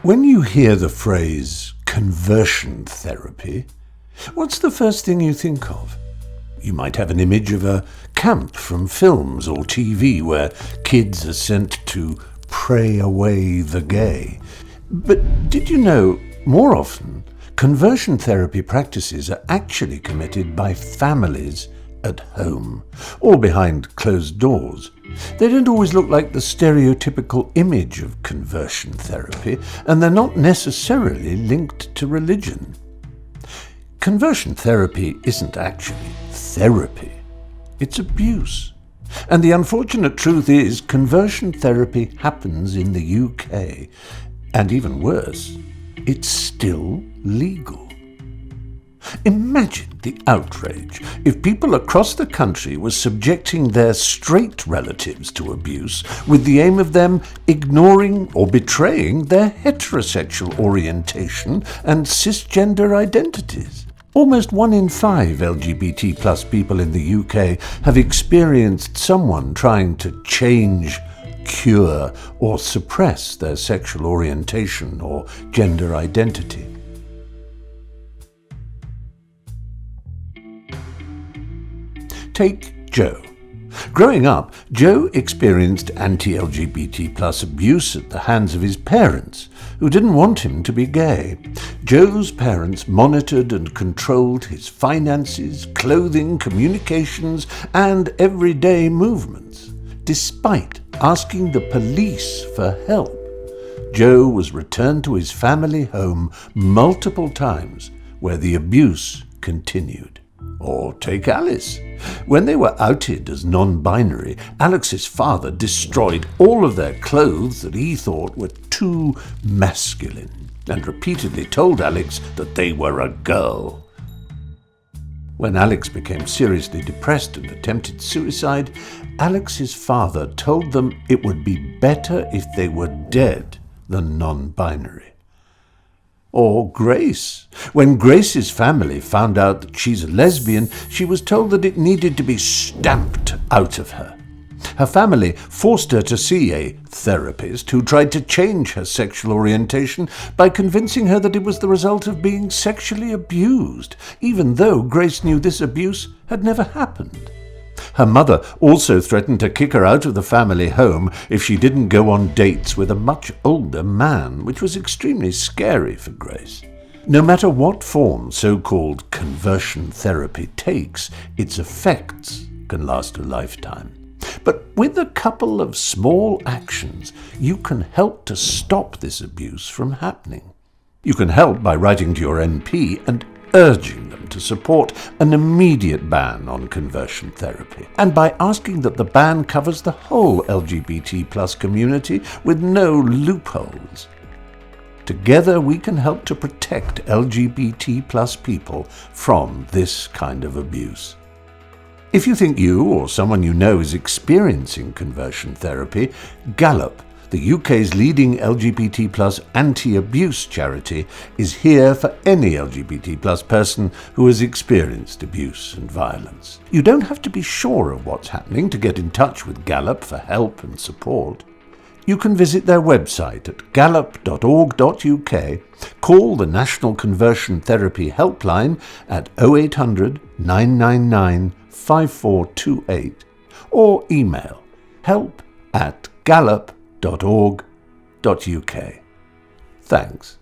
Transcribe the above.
When you hear the phrase conversion therapy, what's the first thing you think of? You might have an image of a camp from films or TV where kids are sent to pray away the gay. But did you know, more often, conversion therapy practices are actually committed by families at home, or behind closed doors. They don't always look like the stereotypical image of conversion therapy, and they're not necessarily linked to religion. Conversion therapy isn't actually therapy, it's abuse. And the unfortunate truth is, conversion therapy happens in the UK, and even worse, it's still legal. Imagine the outrage if people across the country were subjecting their straight relatives to abuse with the aim of them ignoring or betraying their heterosexual orientation and cisgender identities. Almost 1 in 5 LGBT plus people in the UK have experienced someone trying to change, cure, or suppress their sexual orientation or gender identity. Take Joe. Growing up, Joe experienced anti-LGBT plus abuse at the hands of his parents, who didn't want him to be gay. Joe's parents monitored and controlled his finances, clothing, communications, and everyday movements. Despite asking the police for help, Joe was returned to his family home multiple times, where the abuse continued. Or take Alice. When they were outed as non-binary, Alex's father destroyed all of their clothes that he thought were too masculine, and repeatedly told Alex that they were a girl. When Alex became seriously depressed and attempted suicide, Alex's father told them it would be better if they were dead than non-binary. Or Grace. When Grace's family found out that she's a lesbian, she was told that it needed to be stamped out of her. Her family forced her to see a therapist who tried to change her sexual orientation by convincing her that it was the result of being sexually abused, even though Grace knew this abuse had never happened. Her mother also threatened to kick her out of the family home if she didn't go on dates with a much older man, which was extremely scary for Grace. No matter what form so-called conversion therapy takes, its effects can last a lifetime. But with a couple of small actions, you can help to stop this abuse from happening. You can help by writing to your NP and urging them to support an immediate ban on conversion therapy, and by asking that the ban covers the whole LGBT plus community with no loopholes. Together we can help to protect LGBT plus people from this kind of abuse. If you think you or someone you know is experiencing conversion therapy, Galop, the UK's leading LGBT plus anti-abuse charity, is here for any LGBT plus person who has experienced abuse and violence. You don't have to be sure of what's happening to get in touch with Galop for help and support. You can visit their website at galop.org.uk, call the National Conversion Therapy Helpline at 0800 999 5428, or email help@galop.org.uk. Thanks.